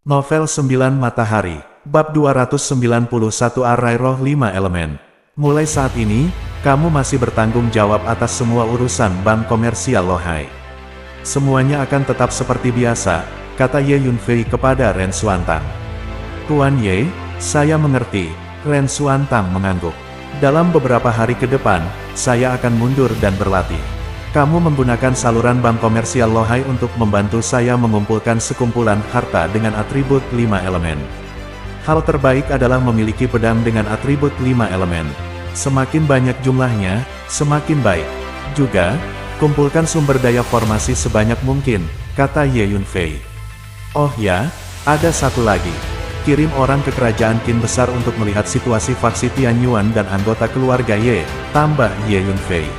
Novel 9 Matahari, Bab 291 Arai Roh 5 Elemen. Mulai saat ini, kamu masih bertanggung jawab atas semua urusan bank komersial Lohai. Semuanya akan tetap seperti biasa, kata Ye Yunfei kepada Ren Xuantang. Tuan Ye, saya mengerti, Ren Xuantang mengangguk. Dalam beberapa hari ke depan, saya akan mundur dan berlatih. Kamu menggunakan saluran bank komersial Lohai untuk membantu saya mengumpulkan sekumpulan harta dengan atribut 5 elemen. Hal terbaik adalah memiliki pedang dengan atribut 5 elemen. Semakin banyak jumlahnya, semakin baik. Juga, kumpulkan sumber daya formasi sebanyak mungkin, kata Ye Yunfei. Oh ya, ada satu lagi. Kirim orang ke kerajaan Qin besar untuk melihat situasi faksi Tianyuan dan anggota keluarga Ye, tambah Ye Yunfei.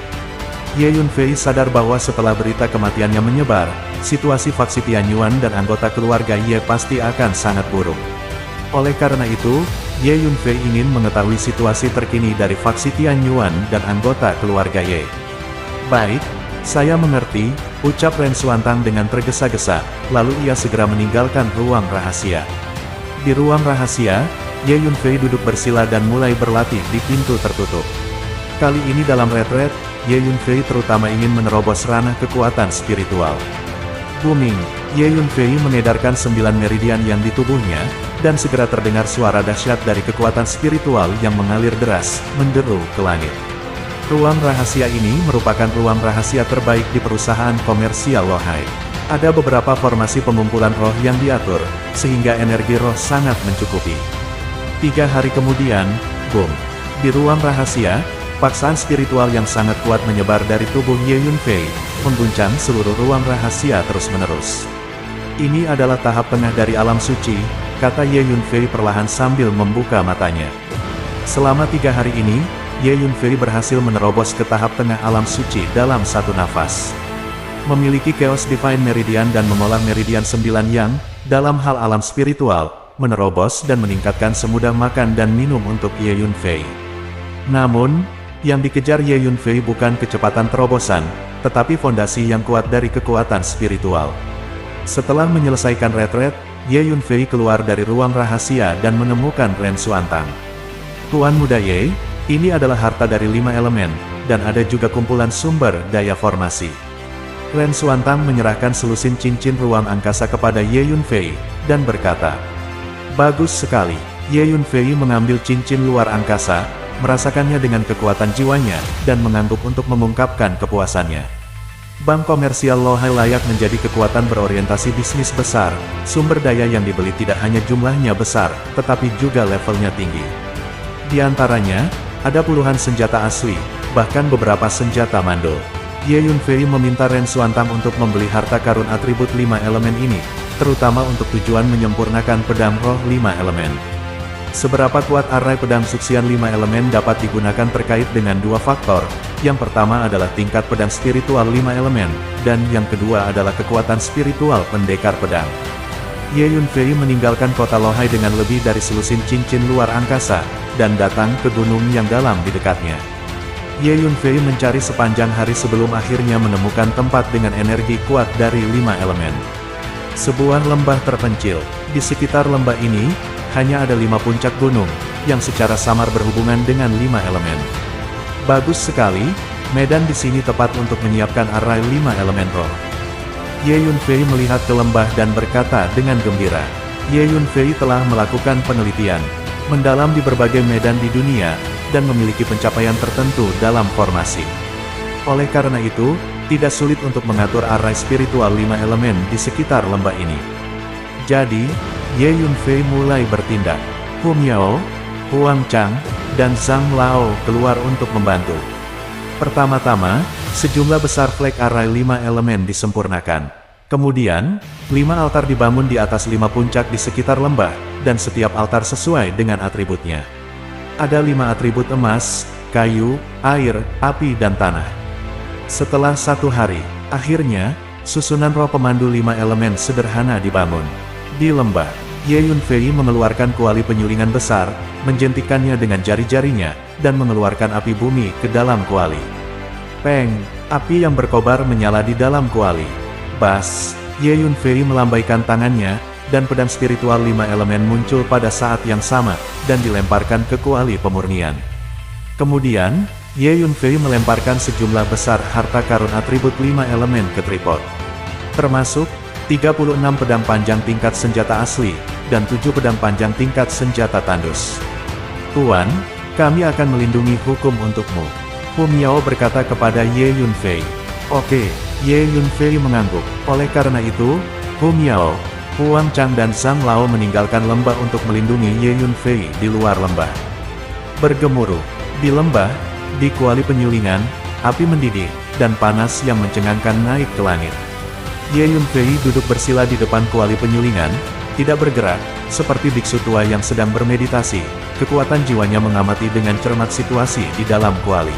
Ye Yunfei sadar bahwa setelah berita kematiannya menyebar, situasi faksi Tianyuan dan anggota keluarga Ye pasti akan sangat buruk. Oleh karena itu, Ye Yunfei ingin mengetahui situasi terkini dari faksi Tianyuan dan anggota keluarga Ye. Baik, saya mengerti, ucap Ren Xuantang dengan tergesa-gesa, lalu ia segera meninggalkan ruang rahasia. Di ruang rahasia, Ye Yunfei duduk bersila dan mulai berlatih di pintu tertutup. Kali ini dalam retret, Ye Yunfei terutama ingin menerobos ranah kekuatan spiritual. Booming, Ye Yunfei mengedarkan 9 meridian yang di tubuhnya, dan segera terdengar suara dahsyat dari kekuatan spiritual yang mengalir deras, menderu ke langit. Ruang rahasia ini merupakan ruang rahasia terbaik di perusahaan komersial Lohai. Ada beberapa formasi pengumpulan roh yang diatur, sehingga energi roh sangat mencukupi. 3 hari kemudian, boom! Di ruang rahasia, paksaan spiritual yang sangat kuat menyebar dari tubuh Ye Yunfei, mengguncang seluruh ruang rahasia terus-menerus. Ini adalah tahap tengah dari alam suci, kata Ye Yunfei perlahan sambil membuka matanya. Selama 3 hari ini, Ye Yunfei berhasil menerobos ke tahap tengah alam suci dalam satu nafas. Memiliki Chaos Divine Meridian dan mengolah Meridian 9 yang, dalam hal alam spiritual, menerobos dan meningkatkan semudah makan dan minum untuk Ye Yunfei. Namun, yang dikejar Ye Yunfei bukan kecepatan terobosan, tetapi fondasi yang kuat dari kekuatan spiritual. Setelah menyelesaikan retret, Ye Yunfei keluar dari ruang rahasia dan menemukan Ren Xuantang. Tuan muda Ye, ini adalah harta dari 5 elemen, dan ada juga kumpulan sumber daya formasi. Ren Xuantang menyerahkan selusin cincin ruang angkasa kepada Ye Yunfei, dan berkata, "Bagus sekali." Ye Yunfei mengambil cincin luar angkasa, merasakannya dengan kekuatan jiwanya, dan mengangguk untuk mengungkapkan kepuasannya. Bank komersial Lohai layak menjadi kekuatan berorientasi bisnis besar, sumber daya yang dibeli tidak hanya jumlahnya besar, tetapi juga levelnya tinggi. Di antaranya, ada puluhan senjata asli, bahkan beberapa senjata mandul. Ye Yunfei meminta Ren Xuantang untuk membeli harta karun atribut 5 elemen ini, terutama untuk tujuan menyempurnakan pedang roh 5 elemen. Seberapa kuat arai pedang suksian 5 elemen dapat digunakan terkait dengan 2 faktor. Yang pertama adalah tingkat pedang spiritual 5 elemen, dan yang kedua adalah kekuatan spiritual pendekar pedang. Ye Yunfei meninggalkan kota Lohai dengan lebih dari selusin cincin luar angkasa, dan datang ke gunung yang dalam di dekatnya. Ye Yunfei mencari sepanjang hari sebelum akhirnya menemukan tempat dengan energi kuat dari 5 elemen. Sebuah lembah terpencil. Di sekitar lembah ini, hanya ada 5 puncak gunung, yang secara samar berhubungan dengan 5 elemen. Bagus sekali, medan di sini tepat untuk menyiapkan arai 5 elemen roh. Ye Yunfei melihat ke lembah dan berkata dengan gembira. Ye Yunfei telah melakukan penelitian mendalam di berbagai medan di dunia, dan memiliki pencapaian tertentu dalam formasi. Oleh karena itu, tidak sulit untuk mengatur arai spiritual 5 elemen di sekitar lembah ini. Jadi, Ye Yunfei mulai bertindak. Hu Miao, Huang Chang, dan Zhang Lao keluar untuk membantu. Pertama-tama, sejumlah besar flag arai 5 elemen disempurnakan. Kemudian, 5 altar dibangun di atas 5 puncak di sekitar lembah, dan setiap altar sesuai dengan atributnya. Ada 5 atribut emas, kayu, air, api dan tanah. Setelah 1 hari, akhirnya, susunan roh pemandu 5 elemen sederhana dibangun. Di lembah, Ye Yunfei mengeluarkan kuali penyulingan besar, menjentikannya dengan jari-jarinya, dan mengeluarkan api bumi ke dalam kuali. Peng, api yang berkobar menyala di dalam kuali. Bas, Ye Yunfei melambaikan tangannya, dan pedang spiritual 5 elemen muncul pada saat yang sama, dan dilemparkan ke kuali pemurnian. Kemudian, Ye Yunfei melemparkan sejumlah besar harta karun atribut 5 elemen ke tripod. Termasuk, 36 pedang panjang tingkat senjata asli, dan 7 pedang panjang tingkat senjata tandus. Tuan, kami akan melindungi hukum untukmu. Hu Miao berkata kepada Ye Yunfei. Oke, Ye Yunfei mengangguk. Oleh karena itu, Hu Miao, Huang Chang dan Zhang Lao meninggalkan lembah untuk melindungi Ye Yunfei di luar lembah. Bergemuruh. Di lembah, di kuali penyulingan, api mendidih, dan panas yang mencengangkan naik ke langit. Ye Yunfei duduk bersila di depan kuali penyulingan, tidak bergerak, seperti biksu tua yang sedang bermeditasi. Kekuatan jiwanya mengamati dengan cermat situasi di dalam kuali.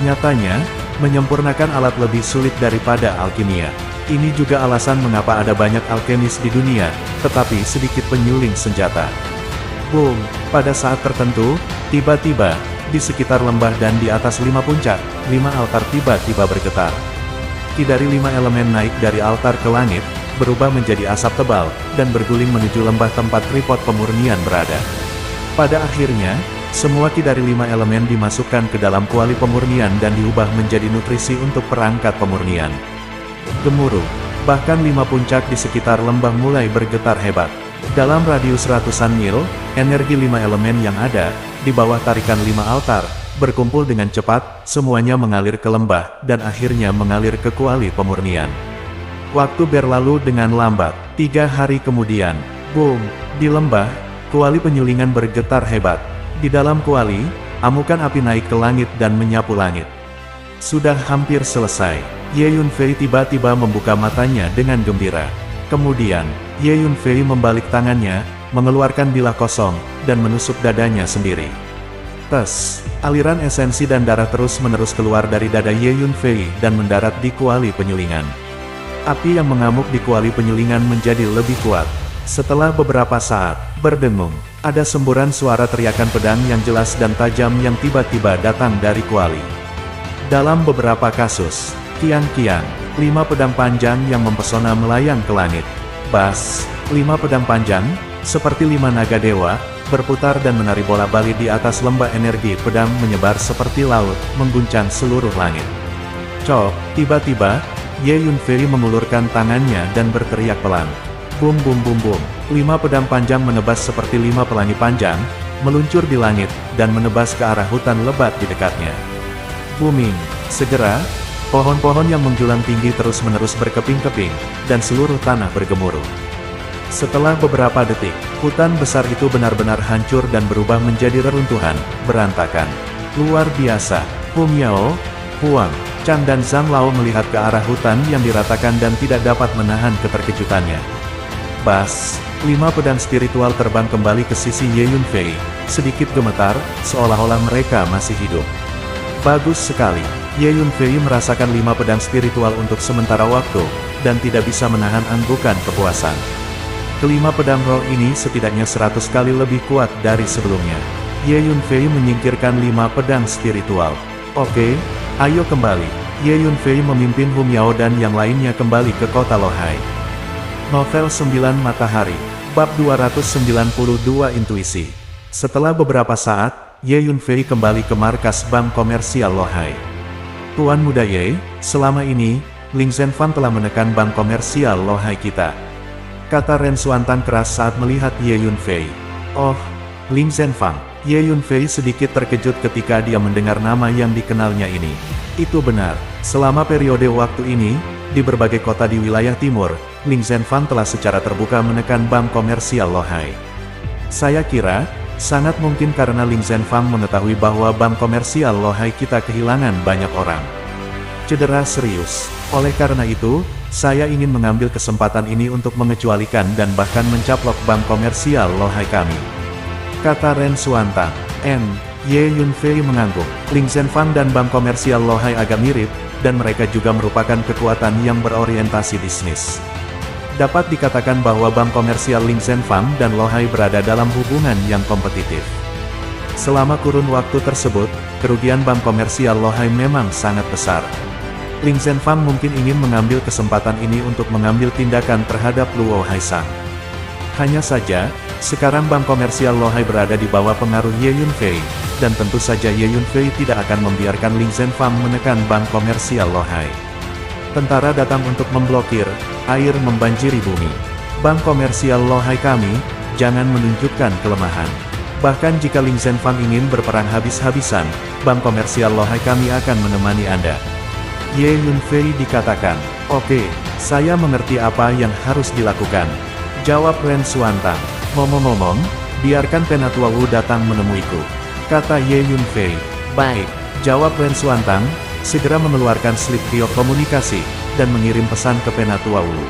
Nyatanya, menyempurnakan alat lebih sulit daripada alkimia. Ini juga alasan mengapa ada banyak alkemis di dunia, tetapi sedikit penyuling senjata. Boom! Pada saat tertentu, tiba-tiba, di sekitar lembah dan di atas 5 puncak, 5 altar tiba-tiba bergetar. Ki dari 5 elemen naik dari altar ke langit, berubah menjadi asap tebal, dan berguling menuju lembah tempat tripod pemurnian berada. Pada akhirnya, semua ki dari 5 elemen dimasukkan ke dalam kuali pemurnian dan diubah menjadi nutrisi untuk perangkat pemurnian. Gemuruh, bahkan 5 puncak di sekitar lembah mulai bergetar hebat. Dalam radius ratusan mil, energi 5 elemen yang ada, di bawah tarikan 5 altar, berkumpul dengan cepat, semuanya mengalir ke lembah, dan akhirnya mengalir ke kuali pemurnian. Waktu berlalu dengan lambat. 3 hari kemudian, boom, di lembah, kuali penyulingan bergetar hebat. Di dalam kuali, amukan api naik ke langit dan menyapu langit. Sudah hampir selesai. Ye Yunfei tiba-tiba membuka matanya dengan gembira. Kemudian, Ye Yunfei membalik tangannya, mengeluarkan bilah kosong, dan menusuk dadanya sendiri. Tes, aliran esensi dan darah terus-menerus keluar dari dada Ye Yunfei dan mendarat di kuali penyulingan. Api yang mengamuk di kuali penyulingan menjadi lebih kuat. Setelah beberapa saat, berdengung, ada semburan suara teriakan pedang yang jelas dan tajam yang tiba-tiba datang dari kuali. Dalam beberapa kasus, kiang-kiang, 5 pedang panjang yang mempesona melayang ke langit. Bas, 5 pedang panjang, seperti 5 naga dewa, berputar dan menari bola balik di atas lembah energi pedang menyebar seperti laut, mengguncang seluruh langit. Cok, tiba-tiba, Ye Yunfei mengulurkan tangannya dan berteriak pelan. Bum bum bum bum, 5 pedang panjang menebas seperti 5 pelangi panjang, meluncur di langit, dan menebas ke arah hutan lebat di dekatnya. Booming, segera, pohon-pohon yang menjulang tinggi terus-menerus berkeping-keping, dan seluruh tanah bergemuruh. Setelah beberapa detik, hutan besar itu benar-benar hancur dan berubah menjadi reruntuhan, berantakan. Luar biasa, Hu Miao, Huang Chang dan Zhang Lao melihat ke arah hutan yang diratakan dan tidak dapat menahan keterkejutannya. Bas, 5 pedang spiritual terbang kembali ke sisi Ye Yunfei, sedikit gemetar, seolah-olah mereka masih hidup. Bagus sekali. Ye Yunfei merasakan 5 pedang spiritual untuk sementara waktu, dan tidak bisa menahan anggukan kepuasan. Kelima pedang roh ini setidaknya 100 kali lebih kuat dari sebelumnya. Ye Yunfei menyingkirkan 5 pedang spiritual. Oke, ayo kembali. Ye Yunfei memimpin Hu Miao dan yang lainnya kembali ke kota Lohai. Novel 9 Matahari, Bab 292 Intuisi. Setelah beberapa saat, Ye Yunfei kembali ke markas Bank Komersial Lohai. Tuan Muda Ye, selama ini, Ling Zhenfang telah menekan Bank Komersial Lohai kita. Kata Ren Xuantan keras saat melihat Ye Yunfei. Oh, Ling Zhenfang. Ye Yunfei sedikit terkejut ketika dia mendengar nama yang dikenalnya ini. Itu benar, selama periode waktu ini, di berbagai kota di wilayah timur, Ling Zhenfang telah secara terbuka menekan Bank Komersial Lohai. Saya kira, sangat mungkin karena Ling Zhenfang mengetahui bahwa Bank Komersial Lohai kita kehilangan banyak orang. Cedera serius. Oleh karena itu, saya ingin mengambil kesempatan ini untuk mengecualikan dan bahkan mencaplok Bank Komersial Lohai kami. Kata Ren Xuantan. Ye Yunfei mengangguk. Ling Zhenfang dan Bank Komersial Lohai agak mirip, dan mereka juga merupakan kekuatan yang berorientasi bisnis. Dapat dikatakan bahwa Bank Komersial Ling Zhenfang dan Lohai berada dalam hubungan yang kompetitif. Selama kurun waktu tersebut, kerugian Bank Komersial Lohai memang sangat besar. Ling Zhenfang mungkin ingin mengambil kesempatan ini untuk mengambil tindakan terhadap Luo Haisang. Hanya saja, sekarang Bank Komersial Lohai berada di bawah pengaruh Ye Yunfei, dan tentu saja Ye Yunfei tidak akan membiarkan Ling Zhenfang menekan Bank Komersial Lohai. Tentara datang untuk memblokir, air membanjiri bumi. Bank Komersial Lohai kami, jangan menunjukkan kelemahan. Bahkan jika Ling Zhenfang ingin berperang habis-habisan, Bank Komersial Lohai kami akan menemani Anda. Ye Yunfei dikatakan, "Oke, saya mengerti apa yang harus dilakukan," jawab Ren Xuantang. "Ngomong-ngomong, biarkan Penatua Wu datang menemuiku," kata Ye Yunfei. "Baik," jawab Ren Xuantang, segera mengeluarkan slip giok komunikasi, dan mengirim pesan ke Penatua Wu.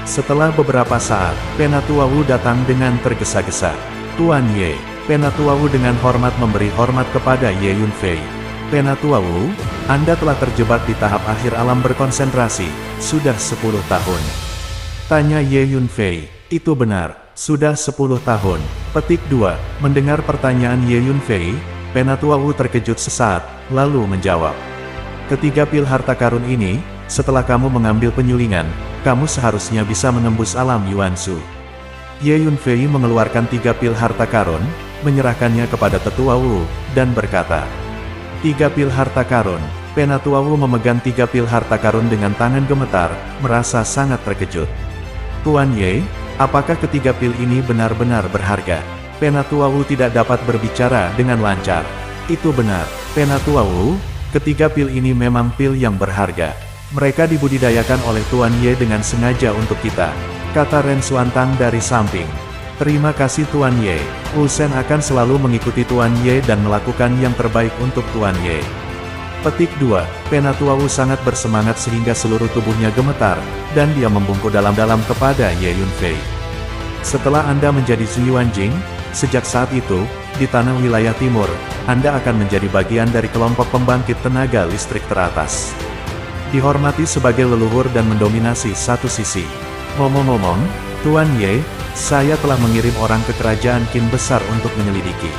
Setelah beberapa saat, Penatua Wu datang dengan tergesa-gesa. "Tuan Ye," Penatua Wu dengan hormat memberi hormat kepada Ye Yunfei. "Penatua Wu, Anda telah terjebak di tahap akhir alam berkonsentrasi, sudah 10 tahun. Tanya Ye Yunfei. "Itu benar, sudah 10 tahun. Petik 2, mendengar pertanyaan Ye Yunfei, Penatua Wu terkejut sesaat, lalu menjawab. "Ketiga pil harta karun ini, setelah kamu mengambil penyulingan, kamu seharusnya bisa menembus alam Yuansu." Ye Yunfei mengeluarkan 3 pil harta karun, menyerahkannya kepada Tetua Wu, dan berkata, "3 pil harta karun." Penatua Wu memegang 3 pil harta karun dengan tangan gemetar, merasa sangat terkejut. "Tuan Ye, apakah ketiga pil ini benar-benar berharga?" Penatua Wu tidak dapat berbicara dengan lancar. "Itu benar, Penatua Wu, ketiga pil ini memang pil yang berharga. Mereka dibudidayakan oleh Tuan Ye dengan sengaja untuk kita," kata Ren Xuantang dari samping. "Terima kasih Tuan Ye, Wu Shen akan selalu mengikuti Tuan Ye dan melakukan yang terbaik untuk Tuan Ye." Petik 2, Penatua Wu sangat bersemangat sehingga seluruh tubuhnya gemetar, dan dia membungkuk dalam-dalam kepada Ye Yunfei. "Setelah Anda menjadi Ziyuan Jing, sejak saat itu, di tanah wilayah timur, Anda akan menjadi bagian dari kelompok pembangkit tenaga listrik teratas. Dihormati sebagai leluhur dan mendominasi satu sisi. Ngomong-ngomong, Tuan Ye, saya telah mengirim orang ke kerajaan Qin besar untuk menyelidiki.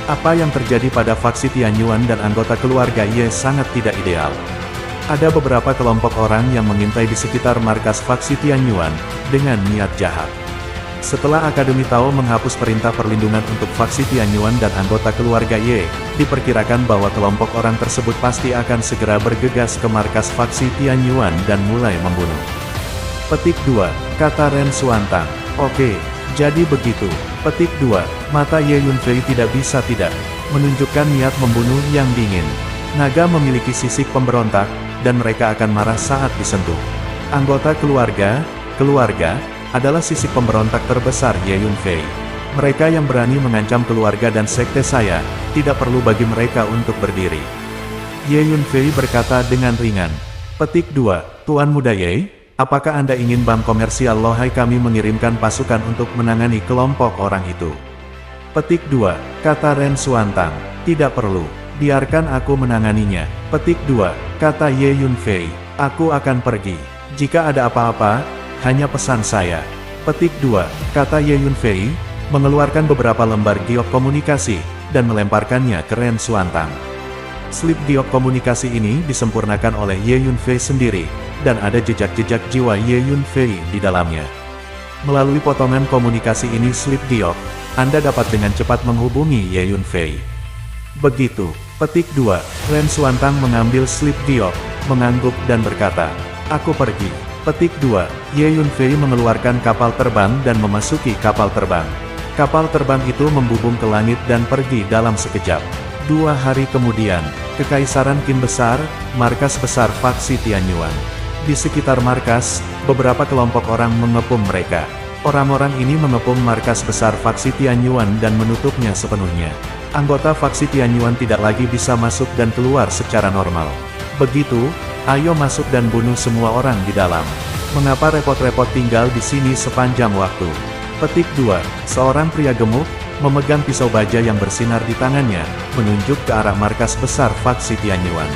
Apa yang terjadi pada faksi Tianyuan dan anggota keluarga Ye sangat tidak ideal. Ada beberapa kelompok orang yang mengintai di sekitar markas faksi Tianyuan, dengan niat jahat. Setelah Akademi Tao menghapus perintah perlindungan untuk faksi Tianyuan dan anggota keluarga Ye, diperkirakan bahwa kelompok orang tersebut pasti akan segera bergegas ke markas faksi Tianyuan dan mulai membunuh." Petik 2, kata Ren Xuantang. "Oke, jadi begitu." Petik 2, mata Ye Yunfei tidak bisa tidak menunjukkan niat membunuh yang dingin. Naga memiliki sisik pemberontak, dan mereka akan marah saat disentuh. Anggota keluarga adalah sisik pemberontak terbesar Ye Yunfei. Mereka yang berani mengancam keluarga dan sekte saya, tidak perlu bagi mereka untuk berdiri." Ye Yunfei berkata dengan ringan. Petik 2, "Tuan Muda Ye, apakah Anda ingin Bank Komersial Lohai kami mengirimkan pasukan untuk menangani kelompok orang itu?" Petik 2, kata Ren Xuantang. "Tidak perlu, biarkan aku menanganinya." Petik 2, kata Ye Yunfei. "Aku akan pergi. Jika ada apa-apa, hanya pesan saya." Petik 2, kata Ye Yunfei, mengeluarkan beberapa lembar giok komunikasi, dan melemparkannya ke Ren Xuantang. Slip giok komunikasi ini disempurnakan oleh Ye Yunfei sendiri, dan ada jejak-jejak jiwa Ye Yunfei di dalamnya. Melalui potongan komunikasi ini slip giok, Anda dapat dengan cepat menghubungi Ye Yunfei. Begitu. Petik 2, Ren Xuantang mengambil slip giok, mengangguk dan berkata, "Aku pergi." Petik 2, Ye Yunfei mengeluarkan kapal terbang dan memasuki kapal terbang. Kapal terbang itu membubung ke langit dan pergi dalam sekejap. 2 hari kemudian, Kekaisaran Qin besar, markas besar faksi Tianyuan. Di sekitar markas, beberapa kelompok orang mengepung mereka. Orang-orang ini mengepung markas besar faksi Tianyuan dan menutupnya sepenuhnya. Anggota faksi Tianyuan tidak lagi bisa masuk dan keluar secara normal. Begitu, ayo masuk dan bunuh semua orang di dalam. Mengapa repot-repot tinggal di sini sepanjang waktu? Petik 2, seorang pria gemuk, memegang pisau baja yang bersinar di tangannya, menunjuk ke arah markas besar faksi Tianyuan.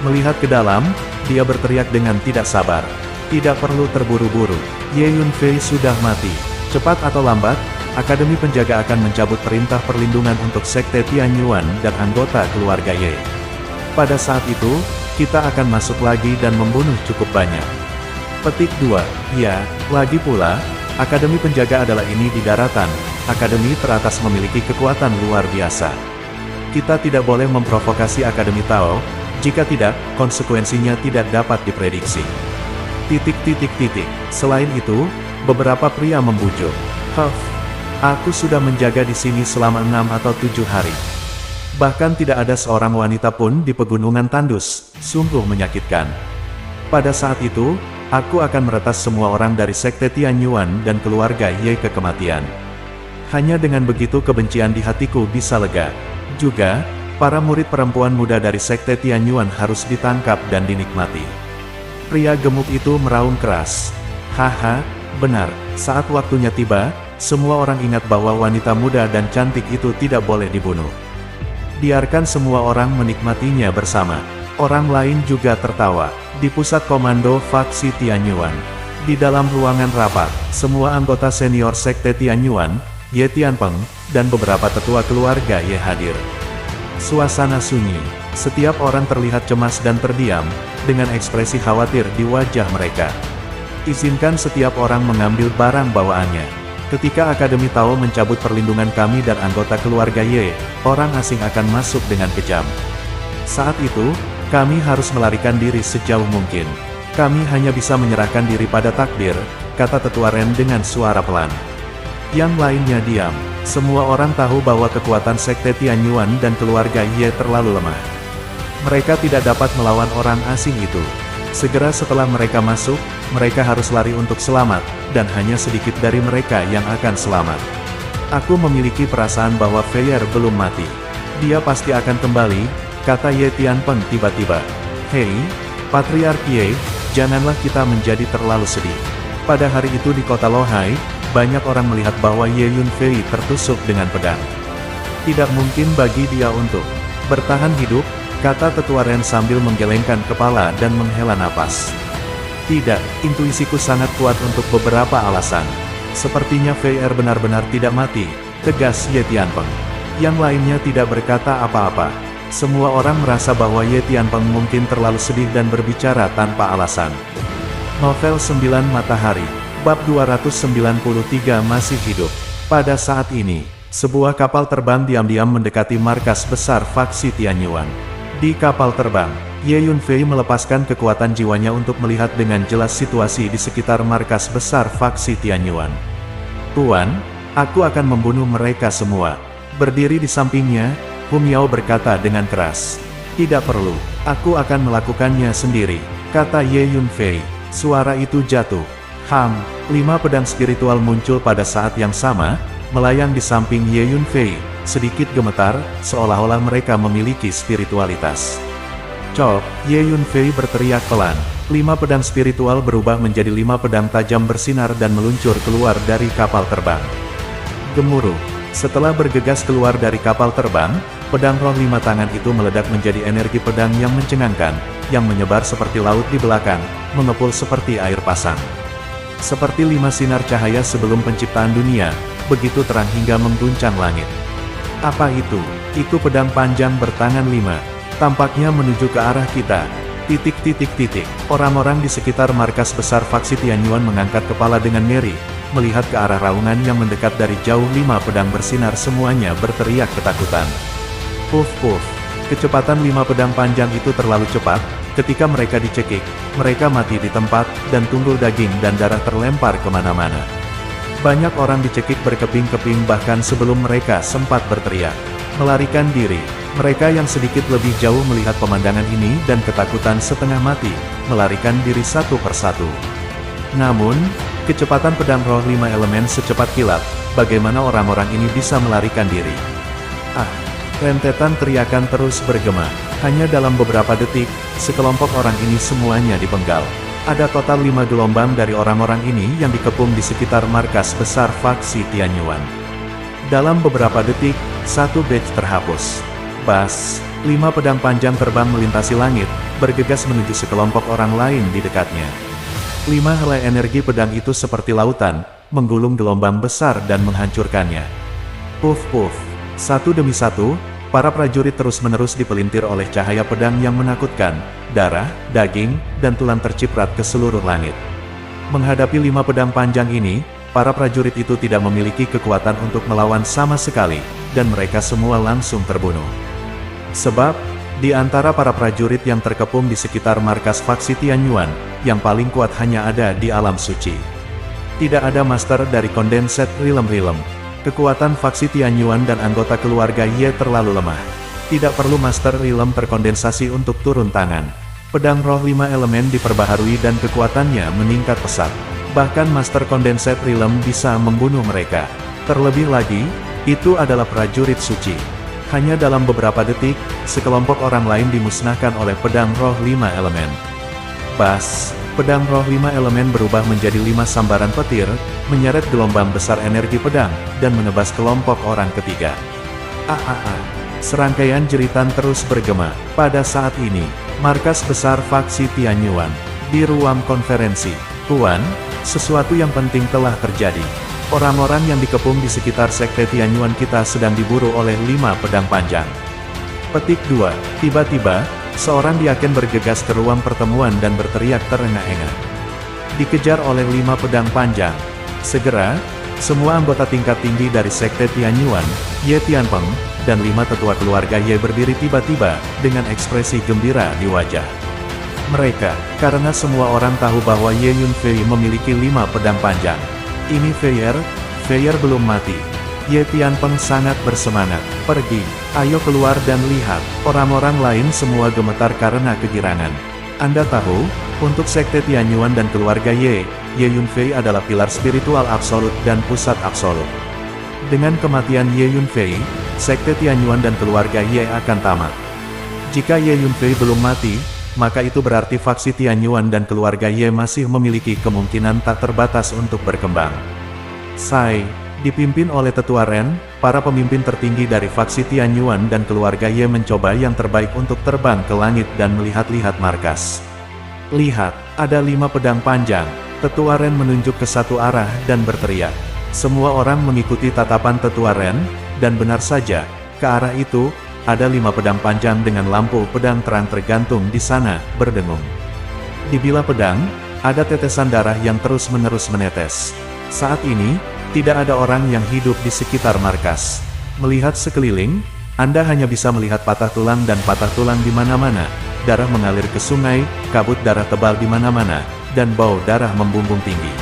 Melihat ke dalam, dia berteriak dengan tidak sabar. "Tidak perlu terburu-buru. Ye Yunfei sudah mati. Cepat atau lambat, Akademi Penjaga akan mencabut perintah perlindungan untuk sekte Tianyuan dan anggota keluarga Ye. Pada saat itu, kita akan masuk lagi dan membunuh cukup banyak." Petik 2, ya, lagi pula, Akademi penjaga adalah ini di daratan, akademi teratas memiliki kekuatan luar biasa. Kita tidak boleh memprovokasi Akademi Tao, jika tidak, konsekuensinya tidak dapat diprediksi. Selain itu, beberapa pria membujuk. Aku sudah menjaga di sini selama 6 atau 7 hari. Bahkan tidak ada seorang wanita pun di pegunungan tandus, sungguh menyakitkan. Pada saat itu, aku akan meretas semua orang dari Sekte Tianyuan dan keluarga Ye ke kematian. Hanya dengan begitu kebencian di hatiku bisa lega. Juga, para murid perempuan muda dari Sekte Tianyuan harus ditangkap dan dinikmati. Pria gemuk itu meraung keras. Haha, benar, saat waktunya tiba, semua orang ingat bahwa wanita muda dan cantik itu tidak boleh dibunuh. Biarkan semua orang menikmatinya bersama. Orang lain juga tertawa. Di pusat komando faksi Tianyuan. Di dalam ruangan rapat, semua anggota senior Sekte Tianyuan, Ye Tianpeng, dan beberapa tetua keluarga Ye hadir. Suasana sunyi. Setiap orang terlihat cemas dan terdiam, dengan ekspresi khawatir di wajah mereka. Izinkan setiap orang mengambil barang bawaannya. Ketika Akademi Tao mencabut perlindungan kami dan anggota keluarga Ye, orang asing akan masuk dengan kejam. Saat itu, kami harus melarikan diri sejauh mungkin. Kami hanya bisa menyerahkan diri pada takdir, kata Tetua Ren dengan suara pelan. Yang lainnya diam. Semua orang tahu bahwa kekuatan Sekte Tianyuan dan keluarga Ye terlalu lemah. Mereka tidak dapat melawan orang asing itu. Segera setelah mereka masuk, mereka harus lari untuk selamat, dan hanya sedikit dari mereka yang akan selamat. Aku memiliki perasaan bahwa Feier belum mati. Dia pasti akan kembali, kata Ye Tianpeng tiba-tiba. Hei, Patriark Ye, janganlah kita menjadi terlalu sedih. Pada hari itu di kota Lohai, banyak orang melihat bahwa Ye Yunfei tertusuk dengan pedang. Tidak mungkin bagi dia untuk bertahan hidup, kata Tetua Ren sambil menggelengkan kepala dan menghela napas. Tidak, intuisiku sangat kuat untuk beberapa alasan. Sepertinya Feier benar-benar tidak mati, tegas Ye Tianpeng. Yang lainnya tidak berkata apa-apa. Semua orang merasa bahwa Ye Tianpeng mungkin terlalu sedih dan berbicara tanpa alasan. Novel 9 Matahari, bab 293 masih hidup. Pada saat ini, sebuah kapal terbang diam-diam mendekati markas besar faksi Tianyuan. Di kapal terbang, Ye Yunfei melepaskan kekuatan jiwanya untuk melihat dengan jelas situasi di sekitar markas besar faksi Tianyuan. Tuan, aku akan membunuh mereka semua. Berdiri di sampingnya, Hu Miao berkata dengan keras. Tidak perlu, aku akan melakukannya sendiri, kata Ye Yunfei. Suara itu jatuh. 5 pedang spiritual muncul pada saat yang sama, melayang di samping Ye Yunfei, sedikit gemetar, seolah-olah mereka memiliki spiritualitas. Cok, Ye Yunfei berteriak pelan. 5 pedang spiritual berubah menjadi 5 pedang tajam bersinar dan meluncur keluar dari kapal terbang. Gemuruh. Setelah bergegas keluar dari kapal terbang, pedang roh 5 tangan itu meledak menjadi energi pedang yang mencengangkan, yang menyebar seperti laut di belakang, mengepul seperti air pasang. Seperti 5 sinar cahaya sebelum penciptaan dunia, begitu terang hingga mengguncang langit. Apa itu? Itu pedang panjang bertangan 5. Tampaknya menuju ke arah kita. Orang-orang di sekitar markas besar faksi Tianyuan mengangkat kepala dengan ngeri, melihat ke arah raungan yang mendekat dari jauh. 5 pedang bersinar semuanya berteriak ketakutan. Puff. Kecepatan 5 pedang panjang itu terlalu cepat, ketika mereka dicekik, mereka mati di tempat, dan tunggul daging dan darah terlempar kemana-mana. Banyak orang dicekik berkeping-keping bahkan sebelum mereka sempat berteriak. Melarikan diri. Mereka yang sedikit lebih jauh melihat pemandangan ini dan ketakutan setengah mati, melarikan diri satu persatu. Namun, kecepatan pedang roh 5 elemen secepat kilat, bagaimana orang-orang ini bisa melarikan diri? Rentetan teriakan terus bergema. Hanya dalam beberapa detik, sekelompok orang ini semuanya dipenggal. Ada total 5 gelombang dari orang-orang ini yang dikepung di sekitar markas besar faksi Tianyuan. Dalam beberapa detik, satu batch terhapus. Bas, 5 pedang panjang terbang melintasi langit, bergegas menuju sekelompok orang lain di dekatnya. 5 helai energi pedang itu seperti lautan, menggulung gelombang besar dan menghancurkannya. Puff. Satu demi satu, para prajurit terus-menerus dipelintir oleh cahaya pedang yang menakutkan, darah, daging, dan tulang terciprat ke seluruh langit. Menghadapi 5 pedang panjang ini, para prajurit itu tidak memiliki kekuatan untuk melawan sama sekali, dan mereka semua langsung terbunuh. Sebab, di antara para prajurit yang terkepung di sekitar markas faksi Tianyuan, yang paling kuat hanya ada di alam suci. Tidak ada master dari Condensed Realm. Kekuatan faksi Tianyuan dan anggota keluarga Ye terlalu lemah. Tidak perlu master realm terkondensasi untuk turun tangan. Pedang roh 5 elemen diperbaharui dan kekuatannya meningkat pesat. Bahkan master Condensed Realm bisa membunuh mereka. Terlebih lagi, itu adalah prajurit suci. Hanya dalam beberapa detik, sekelompok orang lain dimusnahkan oleh pedang roh 5 elemen. Bas, pedang roh 5 elemen berubah menjadi 5 sambaran petir, menyeret gelombang besar energi pedang, dan menebas kelompok orang ketiga. Serangkaian jeritan terus bergema. Pada saat ini, markas besar faksi Tianyuan, di ruang konferensi, Tuan, sesuatu yang penting telah terjadi. Orang-orang yang dikepung di sekitar sekte Tianyuan kita sedang diburu oleh 5 pedang panjang. Petik 2. Tiba-tiba, seorang diaken bergegas ke ruang pertemuan dan berteriak terengah-engah. Dikejar oleh 5 pedang panjang. Segera, semua anggota tingkat tinggi dari sekte Tianyuan, Ye Tianpeng, dan 5 tetua keluarga Ye berdiri tiba-tiba, dengan ekspresi gembira di wajah mereka, karena semua orang tahu bahwa Ye Yunfei memiliki 5 pedang panjang. Ini Feier belum mati. Ye Tianpeng sangat bersemangat. Pergi, ayo keluar dan lihat. Orang-orang lain semua gemetar karena kegirangan. Anda tahu, untuk sekte Tianyuan dan keluarga Ye Yunfei adalah pilar spiritual absolut dan pusat absolut. Dengan kematian Ye Yunfei, sekte Tianyuan dan keluarga Ye akan tamat. Jika Ye Yunfei belum mati, maka itu berarti faksi Tianyuan dan keluarga Ye masih memiliki kemungkinan tak terbatas untuk berkembang. Sai, dipimpin oleh Tetua Ren, para pemimpin tertinggi dari faksi Tianyuan dan keluarga Ye mencoba yang terbaik untuk terbang ke langit dan melihat-lihat markas. Lihat, ada 5 pedang panjang. Tetua Ren menunjuk ke satu arah dan berteriak. Semua orang mengikuti tatapan Tetua Ren, dan benar saja, ke arah itu, ada 5 pedang panjang dengan lampu pedang terang tergantung di sana, berdengung. Di bilah pedang, ada tetesan darah yang terus-menerus menetes. Saat ini, tidak ada orang yang hidup di sekitar markas. Melihat sekeliling, Anda hanya bisa melihat patah tulang dan patah tulang di mana-mana, darah mengalir ke sungai, kabut darah tebal di mana-mana, dan bau darah membumbung tinggi.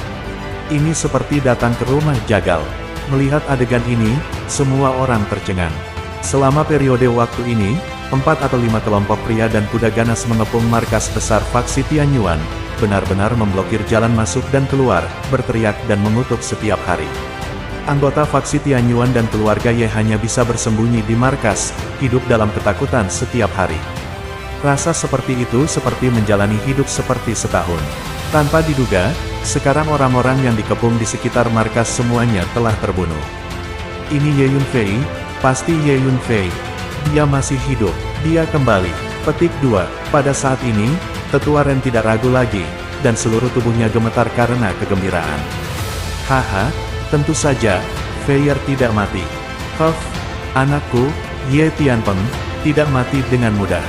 Ini seperti datang ke rumah jagal. Melihat adegan ini, semua orang tercengang. Selama periode waktu ini, 4 atau 5 kelompok pria dan kuda ganas mengepung markas besar faksi Tianyuan, benar-benar memblokir jalan masuk dan keluar, berteriak dan mengutuk setiap hari. Anggota faksi Tianyuan dan keluarga Ye hanya bisa bersembunyi di markas, hidup dalam ketakutan setiap hari. Rasa seperti itu seperti menjalani hidup seperti setahun. Tanpa diduga, sekarang orang-orang yang dikepung di sekitar markas semuanya telah terbunuh. Ini Ye Yunfei, pasti Ye Yunfei. Dia masih hidup, dia kembali. Petik 2. Pada saat ini, Tetua Ren tidak ragu lagi, dan seluruh tubuhnya gemetar karena kegembiraan. Haha, tentu saja, Feier tidak mati. Huff, anakku, Ye Tianpeng, tidak mati dengan mudah.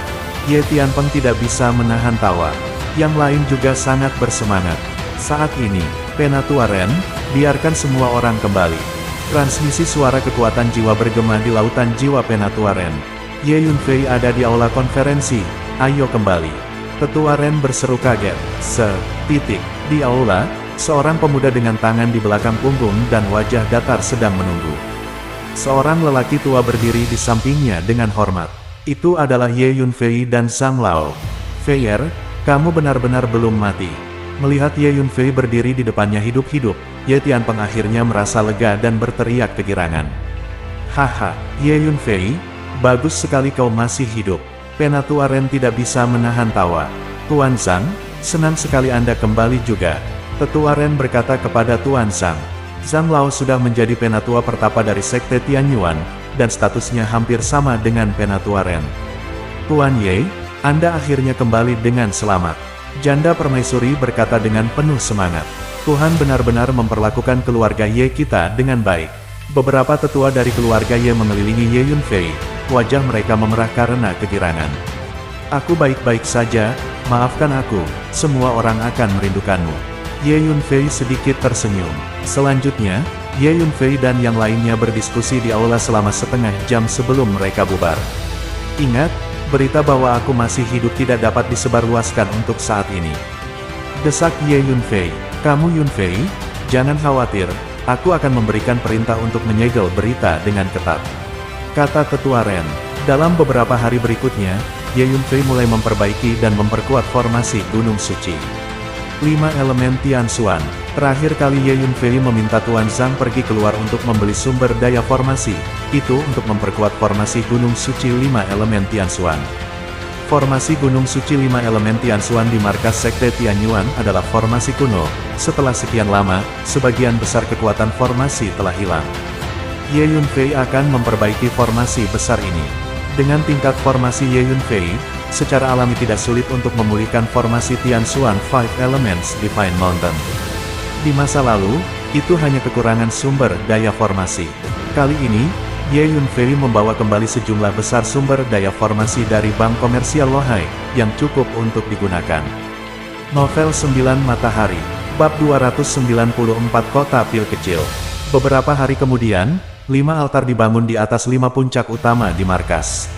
Ye Tianpeng tidak bisa menahan tawa. Yang lain juga sangat bersemangat. Saat ini, Penatua Ren, biarkan semua orang kembali. Transmisi suara kekuatan jiwa bergema di lautan jiwa Penatua Ren. Ye Yunfei ada di aula konferensi, ayo kembali. Tetua Ren berseru kaget. Di aula, seorang pemuda dengan tangan di belakang punggung dan wajah datar sedang menunggu. Seorang lelaki tua berdiri di sampingnya dengan hormat. Itu adalah Ye Yunfei dan Zhang Lao. Feier, kamu benar-benar belum mati. Melihat Ye Yunfei berdiri di depannya hidup-hidup, Ye Tianpeng akhirnya merasa lega dan berteriak kegirangan. Haha, Ye Yunfei, bagus sekali kau masih hidup. Penatua Ren tidak bisa menahan tawa. Tuan Zhang, senang sekali Anda kembali juga. Tetua Ren berkata kepada Tuan Zhang. Zhang Lao sudah menjadi penatua pertapa dari sekte Tianyuan, dan statusnya hampir sama dengan Penatua Ren. Tuan Ye, Anda akhirnya kembali dengan selamat. Janda permaisuri berkata dengan penuh semangat. Tuhan benar-benar memperlakukan keluarga Ye kita dengan baik. Beberapa tetua dari keluarga Ye mengelilingi Ye Yunfei, wajah mereka memerah karena kegirangan. Aku baik-baik saja, maafkan aku, semua orang akan merindukanmu. Ye Yunfei sedikit tersenyum. Selanjutnya, Ye Yunfei dan yang lainnya berdiskusi di aula selama setengah jam sebelum mereka bubar. Ingat, berita bahwa aku masih hidup tidak dapat disebarluaskan untuk saat ini. Desak Ye Yunfei. Kamu Yunfei, jangan khawatir, aku akan memberikan perintah untuk menyegel berita dengan ketat. Kata Tetua Ren. Dalam beberapa hari berikutnya, Ye Yunfei mulai memperbaiki dan memperkuat formasi Gunung Suci. 5 elemen Tianxuan. Terakhir kali Ye Yunfei meminta Tuan Zhang pergi keluar untuk membeli sumber daya formasi, itu untuk memperkuat formasi Gunung Suci 5 elemen Tianxuan. Formasi Gunung Suci 5 elemen Tianxuan di markas Sekte Tianyuan adalah formasi kuno. Setelah sekian lama, sebagian besar kekuatan formasi telah hilang. Ye Yunfei akan memperbaiki formasi besar ini. Dengan tingkat formasi Ye Yunfei, secara alami tidak sulit untuk memulihkan formasi Tianxuan Five Elements Divine Mountain. Di masa lalu, itu hanya kekurangan sumber daya formasi. Kali ini, Ye Yunfei membawa kembali sejumlah besar sumber daya formasi dari Bank Komersial Lohai, yang cukup untuk digunakan. Novel 9 Matahari, Bab 294 Kota Pil Kecil. Beberapa hari kemudian, 5 altar dibangun di atas 5 puncak utama di markas.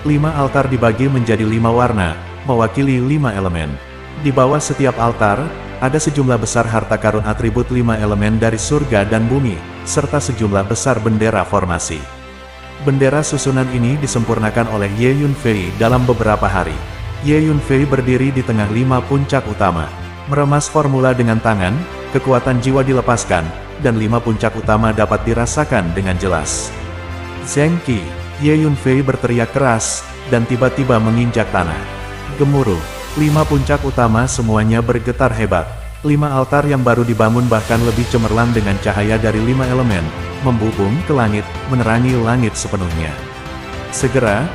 5 altar dibagi menjadi 5 warna, mewakili 5 elemen. Di bawah setiap altar, ada sejumlah besar harta karun atribut 5 elemen dari surga dan bumi, serta sejumlah besar bendera formasi. Bendera susunan ini disempurnakan oleh Ye Yunfei dalam beberapa hari. Ye Yunfei berdiri di tengah 5 puncak utama. Meremas formula dengan tangan, kekuatan jiwa dilepaskan, dan 5 puncak utama dapat dirasakan dengan jelas. Zheng Qi. Ye Yunfei berteriak keras, dan tiba-tiba menginjak tanah. Gemuruh. 5 puncak utama semuanya bergetar hebat. 5 altar yang baru dibangun bahkan lebih cemerlang dengan cahaya dari 5 elemen, membubung ke langit, menerangi langit sepenuhnya. Segera,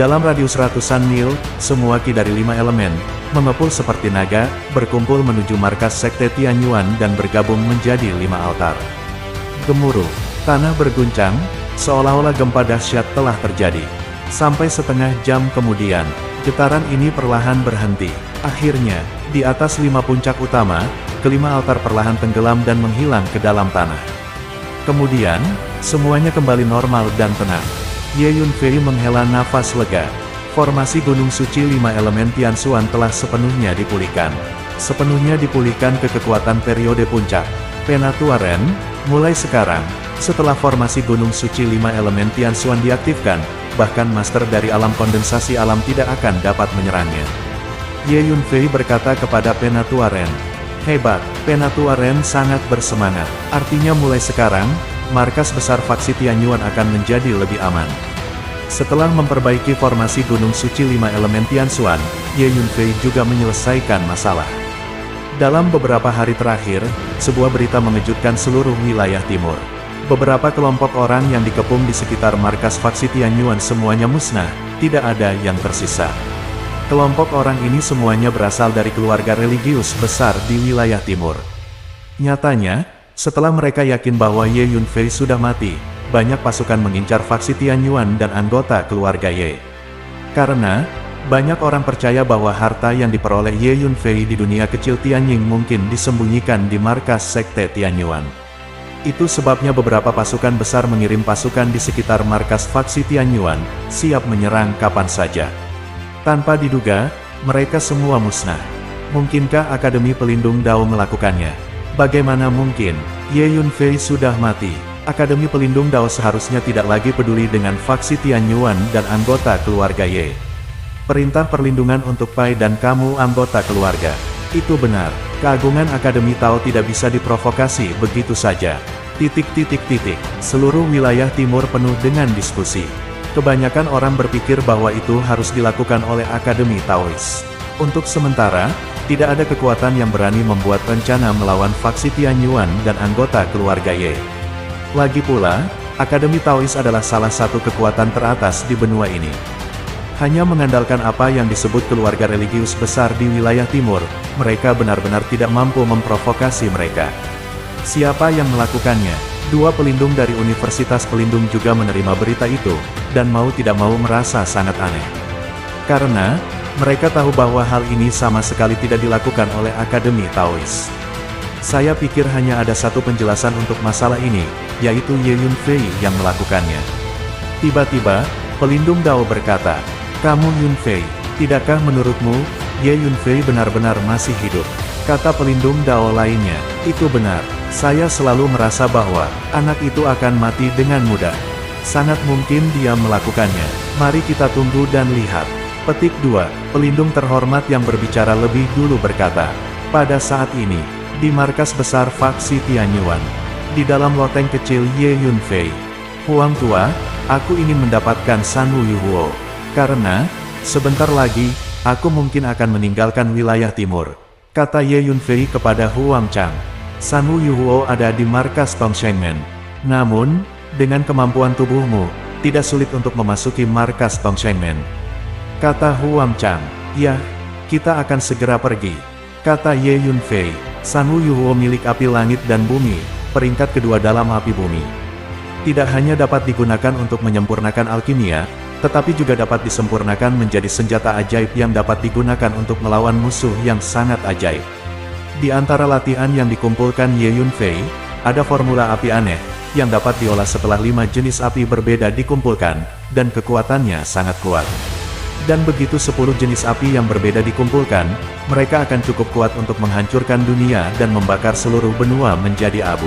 dalam radius ratusan mil, semua ki dari 5 elemen, mengepul seperti naga, berkumpul menuju markas Sekte Tianyuan dan bergabung menjadi 5 altar. Gemuruh. Tanah berguncang, seolah-olah gempa dahsyat telah terjadi. Sampai setengah jam kemudian, getaran ini perlahan berhenti. Akhirnya, di atas 5 puncak utama, kelima altar perlahan tenggelam dan menghilang ke dalam tanah. Kemudian, semuanya kembali normal dan tenang. Ye Yunfei menghela nafas lega. Formasi Gunung Suci 5 elemen Tianxuan telah sepenuhnya dipulihkan. Sepenuhnya dipulihkan ke kekuatan periode puncak. Penatua Ren, mulai sekarang, setelah formasi Gunung Suci 5 elemen Tianxuan diaktifkan, bahkan master dari alam kondensasi alam tidak akan dapat menyerangnya. Ye Yunfei berkata kepada Penatua Ren. Hebat, Penatua Ren sangat bersemangat. Artinya mulai sekarang, markas besar faksi Tianyuan akan menjadi lebih aman. Setelah memperbaiki formasi Gunung Suci 5 elemen Tianxuan, Ye Yunfei juga menyelesaikan masalah. Dalam beberapa hari terakhir, sebuah berita mengejutkan seluruh wilayah timur. Beberapa kelompok orang yang dikepung di sekitar markas faksi Tianyuan semuanya musnah, tidak ada yang tersisa. Kelompok orang ini semuanya berasal dari keluarga religius besar di wilayah timur. Nyatanya, setelah mereka yakin bahwa Ye Yunfei sudah mati, banyak pasukan mengincar faksi Tianyuan dan anggota keluarga Ye. Karena, banyak orang percaya bahwa harta yang diperoleh Ye Yunfei di dunia kecil Tianying mungkin disembunyikan di markas Sekte Tianyuan. Itu sebabnya beberapa pasukan besar mengirim pasukan di sekitar markas faksi Tianyuan, siap menyerang kapan saja. Tanpa diduga, mereka semua musnah. Mungkinkah Akademi Pelindung Dao melakukannya? Bagaimana mungkin? Ye Yunfei sudah mati. Akademi Pelindung Dao seharusnya tidak lagi peduli dengan faksi Tianyuan dan anggota keluarga Ye. Perintah perlindungan untuk Pai dan kamu anggota keluarga. Itu benar. Keagungan Akademi Tao tidak bisa diprovokasi begitu saja. Seluruh wilayah timur penuh dengan diskusi. Kebanyakan orang berpikir bahwa itu harus dilakukan oleh Akademi Taois. Untuk sementara, tidak ada kekuatan yang berani membuat rencana melawan faksi Tianyuan dan anggota keluarga Ye. Lagi pula, Akademi Taois adalah salah satu kekuatan teratas di benua ini. Hanya mengandalkan apa yang disebut keluarga religius besar di wilayah timur, mereka benar-benar tidak mampu memprovokasi mereka. Siapa yang melakukannya? Dua pelindung dari Universitas Pelindung juga menerima berita itu, dan mau tidak mau merasa sangat aneh. Karena, mereka tahu bahwa hal ini sama sekali tidak dilakukan oleh Akademi Taois. Saya pikir hanya ada satu penjelasan untuk masalah ini, yaitu Ye Yunfei yang melakukannya. Tiba-tiba, pelindung Dao berkata, "Kamu Yunfei, tidakkah menurutmu, Ye Yunfei benar-benar masih hidup?" Kata pelindung Dao lainnya, "Itu benar. Saya selalu merasa bahwa anak itu akan mati dengan mudah. Sangat mungkin dia melakukannya. Mari kita tunggu dan lihat." Petik 2, pelindung terhormat yang berbicara lebih dulu berkata, "Pada saat ini, di markas besar faksi Tianyuan, di dalam loteng kecil Ye Yunfei, Huang Tua, aku ingin mendapatkan San Wu Yuhuo. Karena, sebentar lagi, aku mungkin akan meninggalkan wilayah timur." Kata Ye Yunfei kepada Huang Chang. "San Wu Yuhuo ada di markas Tongshengmen. Namun, dengan kemampuan tubuhmu, tidak sulit untuk memasuki markas Tongshengmen." Kata Huang Chang, "Ya, kita akan segera pergi." Kata Ye Yunfei, "San Wu Yuhuo milik api langit dan bumi, peringkat kedua dalam api bumi. Tidak hanya dapat digunakan untuk menyempurnakan alkimia, tetapi juga dapat disempurnakan menjadi senjata ajaib yang dapat digunakan untuk melawan musuh yang sangat ajaib." Di antara latihan yang dikumpulkan Ye Yunfei, ada formula api aneh, yang dapat diolah setelah 5 jenis api berbeda dikumpulkan, dan kekuatannya sangat kuat. Dan begitu 10 jenis api yang berbeda dikumpulkan, mereka akan cukup kuat untuk menghancurkan dunia dan membakar seluruh benua menjadi abu.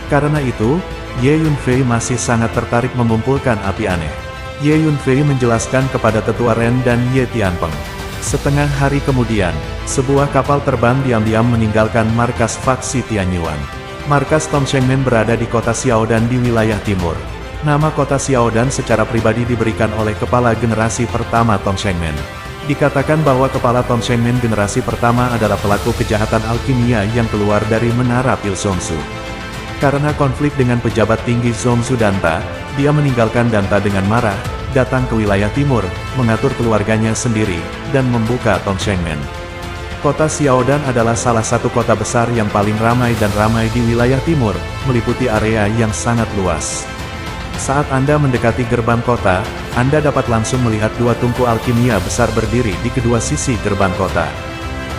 Karena itu, Ye Yunfei masih sangat tertarik mengumpulkan api aneh. Ye Yunfei menjelaskan kepada Tetua Ren dan Ye Tianpeng. Setengah hari kemudian, sebuah kapal terbang diam-diam meninggalkan markas faksi Tianyuan. Markas Tongshengmen berada di kota Xiaodan di wilayah timur. Nama kota Xiaodan secara pribadi diberikan oleh kepala generasi pertama Tongshengmen. Dikatakan bahwa kepala Tongshengmen generasi pertama adalah pelaku kejahatan alkimia yang keluar dari menara Pil Zongsu. Karena konflik dengan pejabat tinggi Zongsu Danta, dia meninggalkan Danta dengan marah, datang ke wilayah timur, mengatur keluarganya sendiri, dan membuka Tongshengmen. Kota Xiaodan adalah salah satu kota besar yang paling ramai dan ramai di wilayah timur, meliputi area yang sangat luas. Saat Anda mendekati gerbang kota, Anda dapat langsung melihat 2 tungku alkimia besar berdiri di kedua sisi gerbang kota.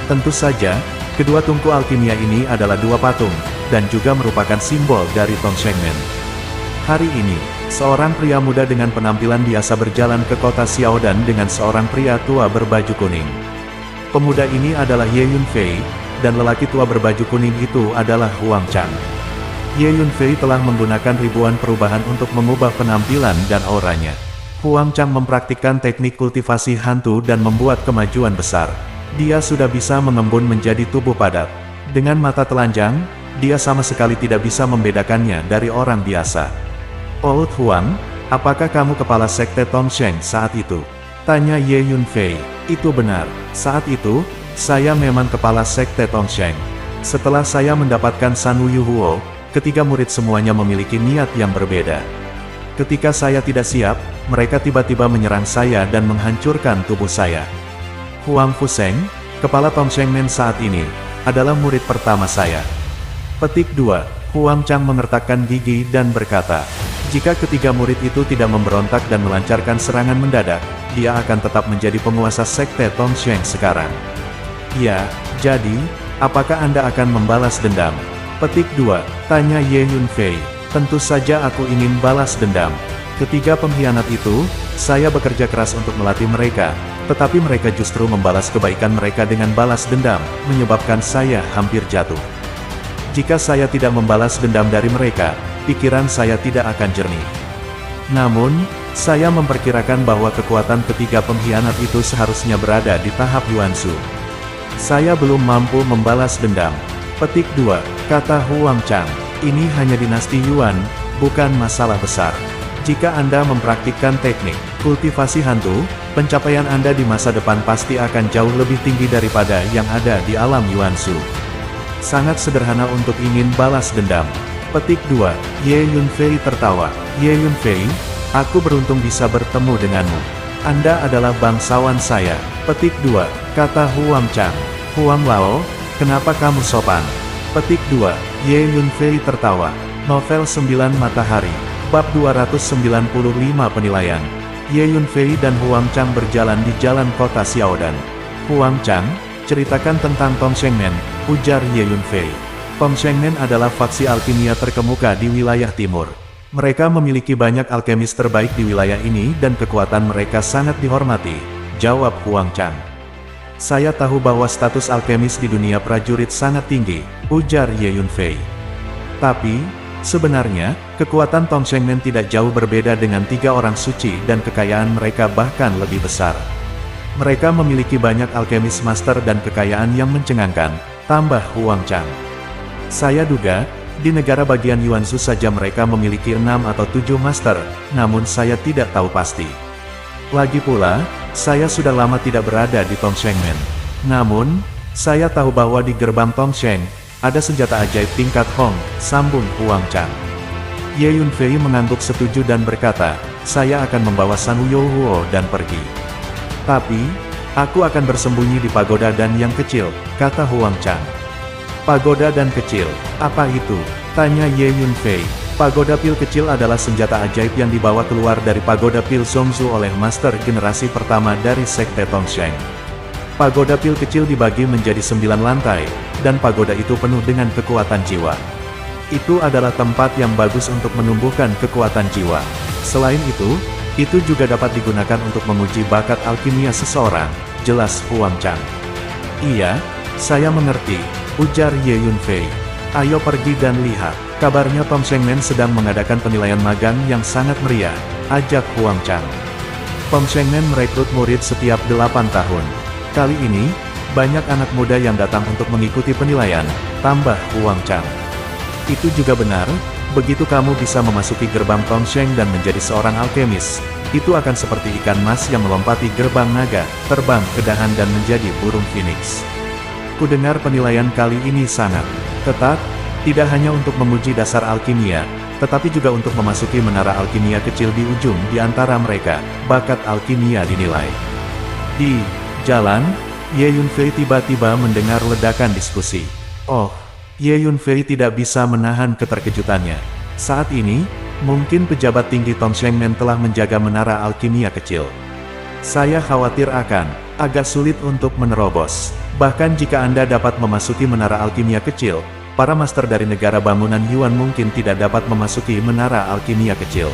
Tentu saja, kedua tungku alkimia ini adalah 2 patung, dan juga merupakan simbol dari Tongshengmen. Hari ini, seorang pria muda dengan penampilan biasa berjalan ke kota Xiaodan dengan seorang pria tua berbaju kuning. Pemuda ini adalah Ye Yunfei, dan lelaki tua berbaju kuning itu adalah Huang Chang. Ye Yunfei telah menggunakan ribuan perubahan untuk mengubah penampilan dan auranya. Huang Chang mempraktikkan teknik kultivasi hantu dan membuat kemajuan besar. Dia sudah bisa mengembun menjadi tubuh padat. Dengan mata telanjang, dia sama sekali tidak bisa membedakannya dari orang biasa. "Old Huang, apakah kamu kepala sekte Tongsheng saat itu?" tanya Ye Yunfei. "Itu benar. Saat itu, saya memang kepala sekte Tongsheng. Setelah saya mendapatkan San Wu Yuhuo, ketiga murid semuanya memiliki niat yang berbeda. Ketika saya tidak siap, mereka tiba-tiba menyerang saya dan menghancurkan tubuh saya. Huang Fuseng, kepala Tongshengmen saat ini, adalah murid pertama saya." Petik 2, Huang Chang mengertakkan gigi dan berkata, "Jika ketiga murid itu tidak memberontak dan melancarkan serangan mendadak, dia akan tetap menjadi penguasa sekte Tongsheng sekarang." "Ya, jadi, apakah Anda akan membalas dendam?" Petik 2, tanya Ye Yunfei. "Tentu saja aku ingin balas dendam. Ketiga pengkhianat itu, saya bekerja keras untuk melatih mereka, tetapi mereka justru membalas kebaikan mereka dengan balas dendam, menyebabkan saya hampir jatuh. Jika saya tidak membalas dendam dari mereka, pikiran saya tidak akan jernih. Namun, saya memperkirakan bahwa kekuatan ketiga pengkhianat itu seharusnya berada di tahap Yuansu. Saya belum mampu membalas dendam." Petik 2, kata Huang Chang, "Ini hanya dinasti Yuan, bukan masalah besar. Jika Anda mempraktikkan teknik kultivasi hantu, pencapaian Anda di masa depan pasti akan jauh lebih tinggi daripada yang ada di alam Yuansu. Sangat sederhana untuk ingin balas dendam." Petik 2, Ye Yunfei tertawa. "Ye Yunfei, aku beruntung bisa bertemu denganmu. Anda adalah bangsawan saya." Petik 2, kata Huang Chang. "Huang Lao, kenapa kamu sopan?" Petik 2, Ye Yunfei tertawa. Novel 9 Matahari, Bab 295 Penilaian. Ye Yunfei dan Huang Chang berjalan di jalan kota Xiaodan. "Huang Chang, ceritakan tentang Tongshengmen," ujar Ye Yunfei. Tongshengmen adalah faksi alkimia terkemuka di wilayah timur. Mereka memiliki banyak alkemis terbaik di wilayah ini dan kekuatan mereka sangat dihormati, jawab Huang Chang. Saya tahu bahwa status alkemis di dunia prajurit sangat tinggi, ujar Ye Yunfei. Tapi, sebenarnya, kekuatan Tongshengmen tidak jauh berbeda dengan 3 orang suci dan kekayaan mereka bahkan lebih besar. Mereka memiliki banyak alkemis master dan kekayaan yang mencengangkan, tambah Huang Chang. Saya duga, di negara bagian Yuanzhou saja mereka memiliki 6 atau 7 master, namun saya tidak tahu pasti. Lagi pula, saya sudah lama tidak berada di Tongshengmen. Namun, saya tahu bahwa di gerbang Tongsheng, ada senjata ajaib tingkat Hong, sambung Huang Chang. Ye Yunfei mengangguk setuju dan berkata, saya akan membawa San Huo dan pergi. Tapi, aku akan bersembunyi di pagoda dan yang kecil, kata Huang Chang. Pagoda dan kecil, apa itu? Tanya Ye Yunfei. Pagoda pil kecil adalah senjata ajaib yang dibawa keluar dari pagoda pil Zhongzhou oleh master generasi pertama dari sekte Tongsheng. Pagoda pil kecil dibagi menjadi 9 lantai, dan pagoda itu penuh dengan kekuatan jiwa. Itu adalah tempat yang bagus untuk menumbuhkan kekuatan jiwa. Selain itu juga dapat digunakan untuk menguji bakat alkimia seseorang, jelas Huang Chang. Iya, saya mengerti, ujar Ye Yunfei. Ayo pergi dan lihat. Kabarnya Tongshengmen sedang mengadakan penilaian magang yang sangat meriah, ajak Huang Chang. Tongshengmen merekrut murid setiap 8 tahun. Kali ini, banyak anak muda yang datang untuk mengikuti penilaian, tambah Huang Chang. Itu juga benar, begitu kamu bisa memasuki gerbang Tongsheng dan menjadi seorang alkemis, itu akan seperti ikan mas yang melompati gerbang naga, terbang ke dahan dan menjadi burung phoenix. Kudengar penilaian kali ini sangat ketat, tidak hanya untuk menguji dasar alkimia, tetapi juga untuk memasuki menara alkimia kecil di ujung di antara mereka, bakat alkimia dinilai. Di jalan, Ye Yunfei tiba-tiba mendengar ledakan diskusi. Oh, Ye Yunfei tidak bisa menahan keterkejutannya. Saat ini, mungkin pejabat tinggi Tongshengmen telah menjaga menara alkimia kecil. Saya khawatir akan agak sulit untuk menerobos. Bahkan jika Anda dapat memasuki menara alkimia kecil, para master dari negara bangunan Yuan mungkin tidak dapat memasuki menara alkimia kecil.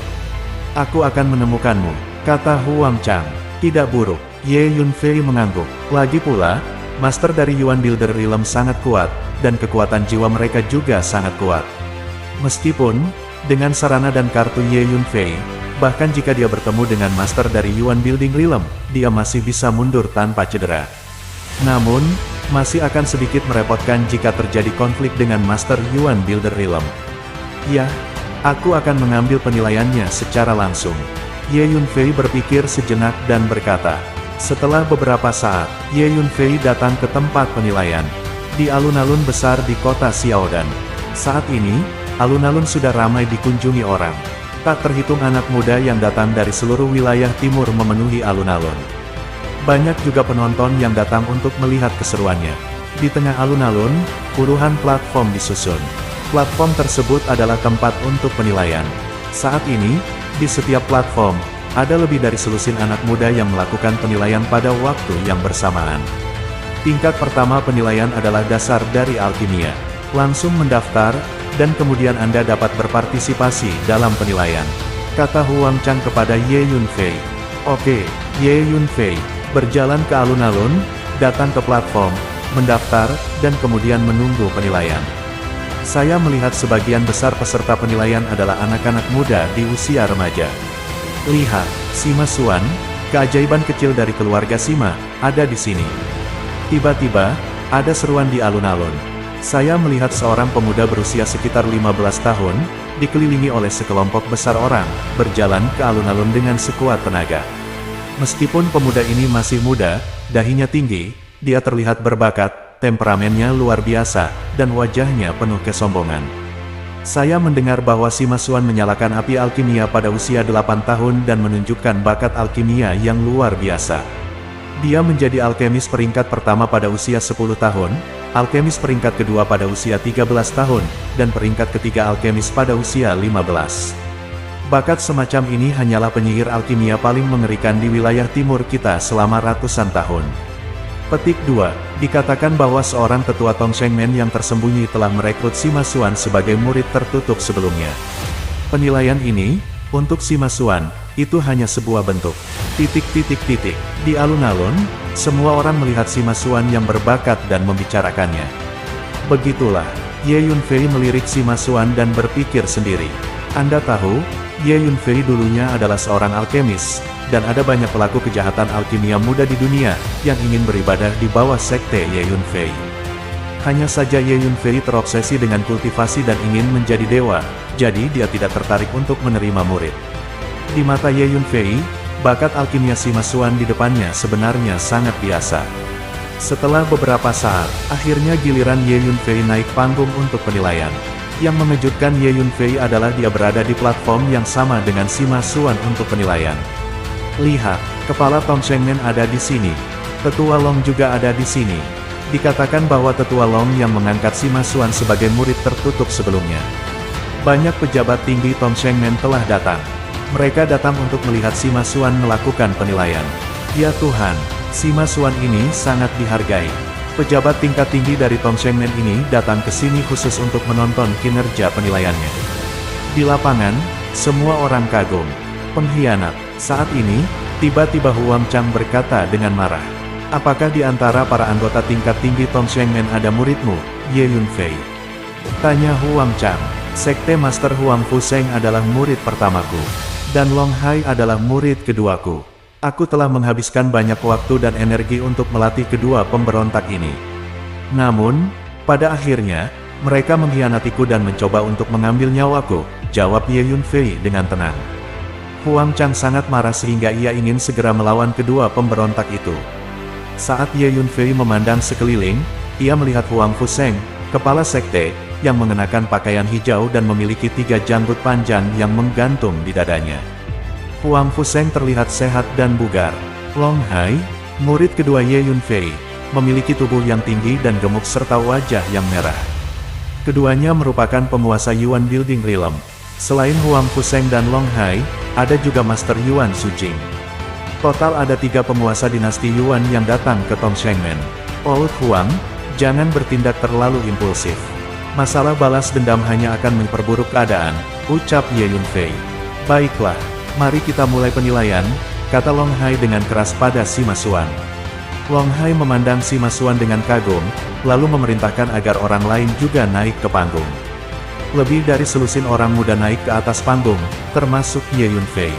Aku akan menemukanmu, kata Huang Chang. Tidak buruk. Ye Yunfei mengangguk. Lagi pula, master dari Yuan Builder Realm sangat kuat, dan kekuatan jiwa mereka juga sangat kuat. Meskipun, dengan sarana dan kartu Ye Yunfei, bahkan jika dia bertemu dengan master dari Yuan Building Realm, dia masih bisa mundur tanpa cedera. Namun, masih akan sedikit merepotkan jika terjadi konflik dengan master Yuan Builder Realm. Ya, aku akan mengambil penilaiannya secara langsung. Ye Yunfei berpikir sejenak dan berkata. Setelah beberapa saat, Ye Yunfei datang ke tempat penilaian. Di alun-alun besar di kota Xiaodan. Saat ini, alun-alun sudah ramai dikunjungi orang. Tak terhitung anak muda yang datang dari seluruh wilayah timur memenuhi alun-alun. Banyak juga penonton yang datang untuk melihat keseruannya. Di tengah alun-alun, puluhan platform disusun. Platform tersebut adalah tempat untuk penilaian. Saat ini, di setiap platform, ada lebih dari selusin anak muda yang melakukan penilaian pada waktu yang bersamaan. Tingkat pertama penilaian adalah dasar dari alkimia. Langsung mendaftar, dan kemudian Anda dapat berpartisipasi dalam penilaian, kata Huang Chang kepada Ye Yunfei. Oke, Ye Yunfei, berjalan ke alun-alun, datang ke platform, mendaftar, dan kemudian menunggu penilaian. Saya melihat sebagian besar peserta penilaian adalah anak-anak muda di usia remaja. Lihat, Sima Xuan, keajaiban kecil dari keluarga Sima, ada di sini. Tiba-tiba, ada seruan di alun-alun. Saya melihat seorang pemuda berusia sekitar 15 tahun, dikelilingi oleh sekelompok besar orang, berjalan ke alun-alun dengan sekuat tenaga. Meskipun pemuda ini masih muda, dahinya tinggi, dia terlihat berbakat, temperamennya luar biasa, dan wajahnya penuh kesombongan. Saya mendengar bahwa Sima Xuan menyalakan api alkimia pada usia 8 tahun dan menunjukkan bakat alkimia yang luar biasa. Dia menjadi alkemis peringkat pertama pada usia 10 tahun, alkemis peringkat kedua pada usia 13 tahun, dan peringkat ketiga alkemis pada usia 15. Bakat semacam ini hanyalah penyihir alkimia paling mengerikan di wilayah timur kita selama ratusan tahun. Petik 2. Dikatakan bahwa seorang tetua Tongshengmen yang tersembunyi telah merekrut Sima Xuan sebagai murid tertutup sebelumnya. Penilaian ini, untuk Sima Xuan, itu hanya sebuah bentuk. Di alun-alun, semua orang melihat Sima Xuan yang berbakat dan membicarakannya. Begitulah, Ye Yunfei melirik Sima Xuan dan berpikir sendiri. Anda tahu, Ye Yunfei dulunya adalah seorang alkemis, dan ada banyak pelaku kejahatan alkimia muda di dunia, yang ingin beribadah di bawah sekte Ye Yunfei. Hanya saja Ye Yunfei terobsesi dengan kultivasi dan ingin menjadi dewa, jadi dia tidak tertarik untuk menerima murid. Di mata Ye Yunfei, bakat alkimia Sima Xuan di depannya sebenarnya sangat biasa. Setelah beberapa saat, akhirnya giliran Ye Yunfei naik panggung untuk penilaian. Yang mengejutkan Ye Yunfei adalah dia berada di platform yang sama dengan Sima Xuan untuk penilaian. Lihat, kepala Tongshengmen ada di sini. Tetua Long juga ada di sini. Dikatakan bahwa Tetua Long yang mengangkat Sima Xuan sebagai murid tertutup sebelumnya. Banyak pejabat tinggi Tongshengmen telah datang. Mereka datang untuk melihat Sima Xuan melakukan penilaian. Ya Tuhan, Sima Xuan ini sangat dihargai. Pejabat tingkat tinggi dari Tongshengmen ini datang ke sini khusus untuk menonton kinerja penilaiannya. Di lapangan, semua orang kagum. Pengkhianat. Saat ini, tiba-tiba Huang Chang berkata dengan marah. Apakah di antara para anggota tingkat tinggi Tongshengmen ada muridmu, Ye Yunfei? Tanya Huang Chang. Sekte Master Huang Fuseng adalah murid pertamaku. Dan Long Hai adalah murid keduaku. Aku telah menghabiskan banyak waktu dan energi untuk melatih kedua pemberontak ini. Namun, pada akhirnya, mereka mengkhianatiku dan mencoba untuk mengambil nyawaku, jawab Ye Yunfei dengan tenang. Huang Chang sangat marah sehingga ia ingin segera melawan kedua pemberontak itu. Saat Ye Yunfei memandang sekeliling, ia melihat Huang Fuseng, kepala sekte, yang mengenakan pakaian hijau dan memiliki 3 janggut panjang yang menggantung di dadanya. Huang Fuseng terlihat sehat dan bugar. Long Hai, murid kedua Ye Yunfei, memiliki tubuh yang tinggi dan gemuk serta wajah yang merah. Keduanya merupakan penguasa Yuan Building Realm. Selain Huang Fuseng dan Long Hai, ada juga Master Yuan Sujing. Total ada 3 penguasa dinasti Yuan yang datang ke Tongshengmen. Old Huang, jangan bertindak terlalu impulsif. Masalah balas dendam hanya akan memperburuk keadaan, ucap Ye Yunfei. Baiklah, mari kita mulai penilaian, kata Long Hai dengan keras pada Sima Xuan. Long Hai memandang Sima Xuan dengan kagum, lalu memerintahkan agar orang lain juga naik ke panggung. Lebih dari selusin orang muda naik ke atas panggung, termasuk Ye Yunfei.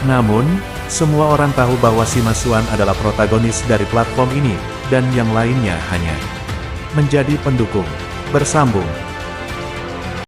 Namun, semua orang tahu bahwa Sima Xuan adalah protagonis dari platform ini, dan yang lainnya hanya menjadi pendukung. Bersambung.